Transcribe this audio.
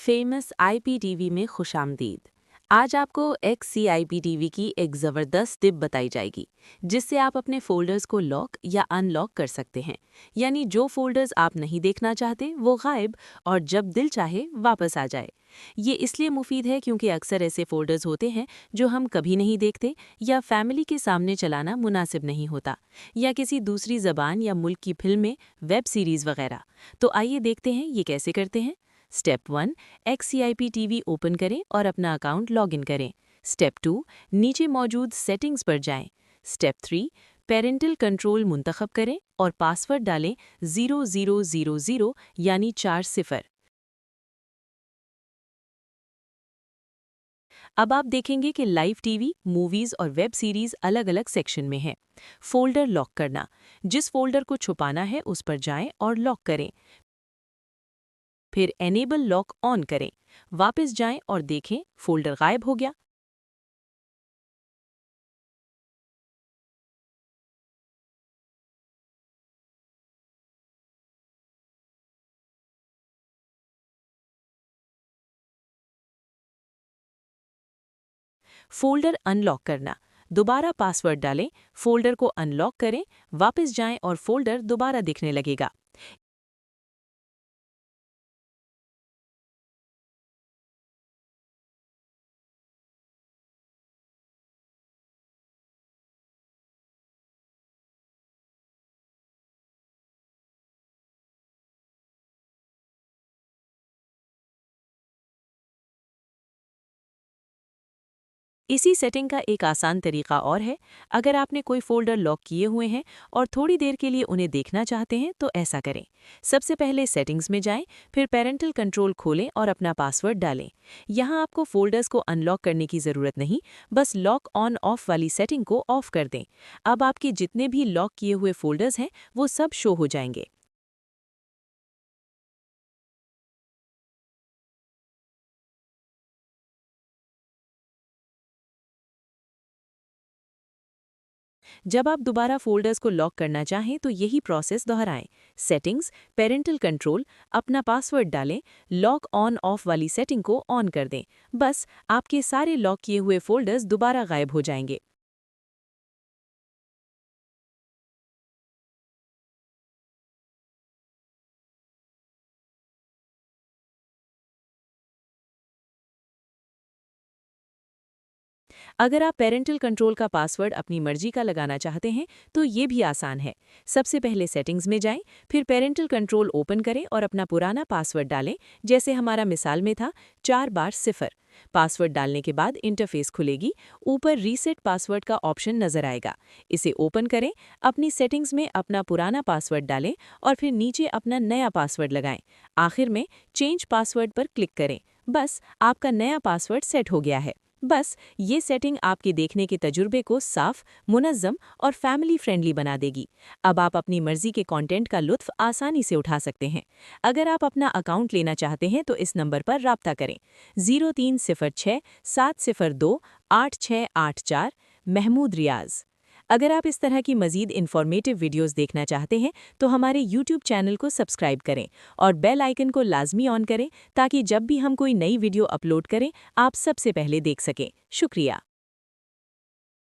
Famous IPTV में खुशामदीद। आज आपको XCIPTV की एक ज़बरदस्त टिप बताई जाएगी, जिससे आप अपने फ़ोल्डर्स को लॉक या अनलॉक कर सकते हैं। यानी जो फ़ोल्डर्स आप नहीं देखना चाहते वो गायब और जब दिल चाहे वापस आ जाए। ये इसलिए मुफीद है क्योंकि अक्सर ऐसे फ़ोल्डर्स होते हैं जो हम कभी नहीं देखते या फैमिली के सामने चलाना मुनासिब नहीं होता, या किसी दूसरी ज़बान या मुल्क की फिल्में, वेब सीरीज़ वगैरह। तो आइए देखते हैं ये कैसे करते हैं। स्टेप 1, XCIPTV ओपन करें और अपना अकाउंट लॉगिन करें। स्टेप 2, नीचे मौजूद सेटिंग्स पर जाएं। स्टेप 3, पेरेंटल कंट्रोल मुंतखब करें और पासवर्ड डालें 0000 यानी 4 सिफर। अब आप देखेंगे कि लाइव टीवी, मूवीज और वेब सीरीज अलग-अलग सेक्शन में हैं। फोल्डर लॉक करना, जिस फोल्डर को छुपाना है उस पर जाएं और लॉक करें। फिर एनेबल लॉक ऑन करें। वापस जाएं और देखें फोल्डर गायब हो गया। फोल्डर अनलॉक करना, दोबारा पासवर्ड डालें, फोल्डर को अनलॉक करें, वापस जाएं और फोल्डर दोबारा दिखने लगेगा। इसी सेटिंग का एक आसान तरीका और है। अगर आपने कोई फोल्डर लॉक किए हुए हैं और थोड़ी देर के लिए उन्हें देखना चाहते हैं तो ऐसा करें। सबसे पहले सेटिंग्स में जाएं, फिर पेरेंटल कंट्रोल खोलें और अपना पासवर्ड डालें। यहाँ आपको फोल्डर्स को अनलॉक करने की ज़रूरत नहीं, बस लॉक ऑन ऑफ वाली सेटिंग को ऑफ कर दें। अब आपके जितने भी लॉक किए हुए फोल्डर्स हैं वो सब शो हो जाएंगे। जब आप दोबारा फोल्डर्स को लॉक करना चाहें तो यही प्रोसेस दोहराएं। सेटिंग्स, पेरेंटल कंट्रोल, अपना पासवर्ड डालें, लॉक ऑन ऑफ वाली सेटिंग को ऑन कर दें। बस आपके सारे लॉक किए हुए फोल्डर्स दोबारा गायब हो जाएंगे। अगर आप पेरेंटल कंट्रोल का पासवर्ड अपनी मर्जी का लगाना चाहते हैं तो ये भी आसान है। सबसे पहले सेटिंग्स में जाएं, फिर पेरेंटल कंट्रोल ओपन करें और अपना पुराना पासवर्ड डालें, जैसे हमारा मिसाल में था 4 बार सिफर। पासवर्ड डालने के बाद इंटरफेस खुलेगी। ऊपर रीसेट पासवर्ड का ऑप्शन नजर आएगा। इसे ओपन करें, अपनी सेटिंग्स में अपना पुराना पासवर्ड डालें और फिर नीचे अपना नया पासवर्ड लगाएं। आखिर में चेंज पासवर्ड पर क्लिक करें। बस आपका नया पासवर्ड सेट हो गया है। बस ये सेटिंग आपके देखने के तजुर्बे को साफ, मुनज़्ज़म और फैमिली फ्रेंडली बना देगी। अब आप अपनी मर्जी के कंटेंट का लुत्फ़ आसानी से उठा सकते हैं। अगर आप अपना अकाउंट लेना चाहते हैं तो इस नंबर पर राब्ता करें। 0306 702 8684 महमूद रियाज। अगर आप इस तरह की मज़ीद इन्फॉर्मेटिव वीडियोस देखना चाहते हैं तो हमारे यूट्यूब चैनल को सब्सक्राइब करें और बेल आइकन को लाजमी ऑन करें, ताकि जब भी हम कोई नई वीडियो अपलोड करें आप सबसे पहले देख सकें। शुक्रिया।